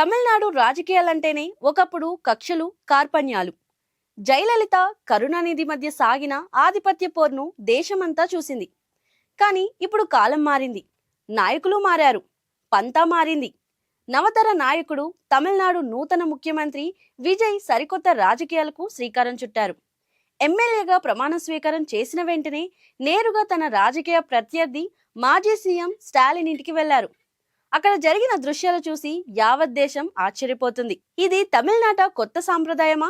తమిళనాడు రాజకీయాలంటేనే ఒకప్పుడు కక్షలు కార్పణ్యాలు. జయలలిత కరుణానిధి మధ్య సాగిన ఆధిపత్య పోర్ను దేశమంతా చూసింది. కానీ ఇప్పుడు కాలం మారింది, నాయకులు మారారు, పంతా మారింది. నవతర నాయకుడు తమిళనాడు నూతన ముఖ్యమంత్రి విజయ్ సరికొత్త రాజకీయాలకు శ్రీకారం చుట్టారు. ఎమ్మెల్యేగా ప్రమాణ స్వీకారం చేసిన వెంటనే నేరుగా తన రాజకీయ ప్రత్యర్థి మాజీ సీఎం స్టాలిన్ ఇంటికి వెళ్లారు. అక్కడ జరిగిన దృశ్యాలు చూసి యావత్ దేశం ఆశ్చర్యపోతుంది. ఇది తమిళనాట కొత్త సాంప్రదాయమా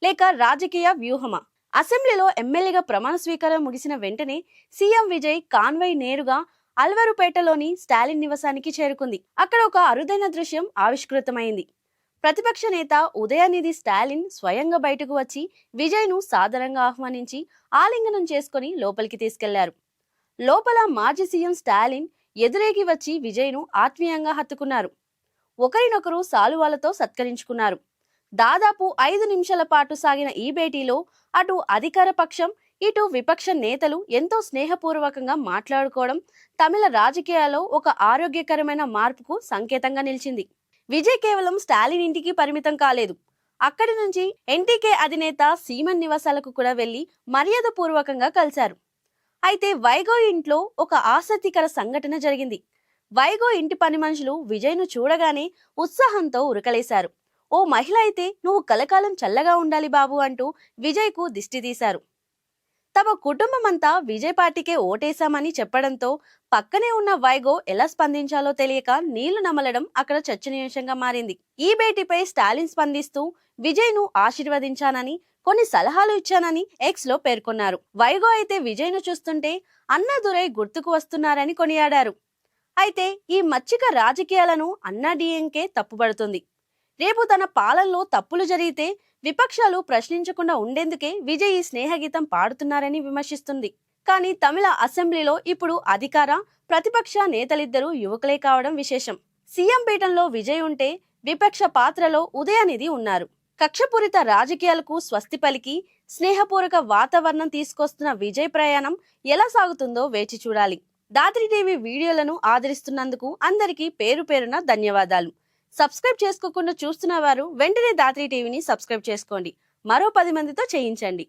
లేక రాజకీయ వ్యూహమా? అసెంబ్లీలో ఎమ్మెల్యేగా ప్రమాణ స్వీకారం ముగిసిన వెంటనే సీఎం విజయ్ కాన్వాయ్ నేరుగా అల్వారుపేటలోని స్టాలిన్ నివాసానికి చేరుకుంది. అక్కడ ఒక అరుదైన దృశ్యం ఆవిష్కృతమైంది. ప్రతిపక్ష నేత ఉదయనిధి స్టాలిన్ స్వయంగా బయటకు వచ్చి విజయ్ను సాదరంగా ఆహ్వానించి ఆలింగనం చేసుకుని లోపలికి తీసుకెళ్లారు. లోపల మాజీ సీఎం స్టాలిన్ ఎదురేగి వచ్చి విజయ్ను ఆత్మీయంగా హత్తుకున్నారు. ఒకరినొకరు సాలువాలతో సత్కరించుకున్నారు. దాదాపు 5 నిమిషాల పాటు సాగిన ఈ భేటీలో అటు అధికార పక్షం ఇటు విపక్ష నేతలు ఎంతో స్నేహపూర్వకంగా మాట్లాడుకోవడం తమిళ రాజకీయాల్లో ఒక ఆరోగ్యకరమైన మార్పుకు సంకేతంగా నిలిచింది. విజయ్ కేవలం స్టాలిన్ ఇంటికి పరిమితం కాలేదు. అక్కడి నుంచి ఎన్టీకే అధినేత సీమన్ నివాసాలకు కూడా వెళ్లి మర్యాద పూర్వకంగా కలిశారు. అయితే వైగో ఇంట్లో ఒక ఆసక్తికర సంఘటన జరిగింది. వైగో ఇంటి పని మనుషులు విజయ్ను చూడగానే ఉత్సాహంతో ఉరకలేశారు. ఓ మహిళ అయితే నువ్వు కలకాలం చల్లగా ఉండాలి బాబు అంటూ విజయ్కు దిష్టి తీశారు. తమ కుటుంబమంతా విజయ్ పార్టీకే ఓటేశామని చెప్పడంతో పక్కనే ఉన్న వైగో ఎలా స్పందించాలో తెలియక నీళ్లు నమలడం అక్కడ చర్చనీయాంశంగా మారింది. ఈ భేటీపై స్టాలిన్ స్పందిస్తూ విజయ్ను ఆశీర్వదించానని కొన్ని సలహాలు ఇచ్చానని ఎక్స్ లో పేర్కొన్నారు. వైగో అయితే విజయ్ను చూస్తుంటే అన్నాదురై గుర్తుకు వస్తున్నారని కొనియాడారు. అయితే ఈ మచ్చిక రాజకీయాలను అన్నా డిఎంకే తప్పుపడుతుంది. రేపు తన పాలనలో తప్పులు జరిగితే విపక్షాలు ప్రశ్నించకుండా ఉండేందుకే విజయ్ ఈ స్నేహగీతం పాడుతున్నారని విమర్శిస్తుంది. కానీ తమిళ అసెంబ్లీలో ఇప్పుడు అధికార ప్రతిపక్ష నేతలిద్దరూ యువకులే కావడం విశేషం. సీఎం పీఠంలో విజయ్ ఉంటే విపక్ష పాత్రలో ఉదయనిధి ఉన్నారు. కక్షపూరిత రాజకీయాలకు స్వస్తి పలికి స్నేహపూర్వక వాతావరణం తీసుకొస్తున్న విజయ్ ప్రయాణం ఎలా సాగుతుందో వేచి చూడాలి. దాత్రి టీవీ వీడియోలను ఆదరిస్తున్నందుకు అందరికీ పేరు పేరున ధన్యవాదాలు. సబ్స్క్రైబ్ చేసుకోకుండా చూస్తున్న వారు వెంటనే దాత్రి టీవీని సబ్స్క్రైబ్ చేసుకోండి. మరో 10 మందితో చేయించండి.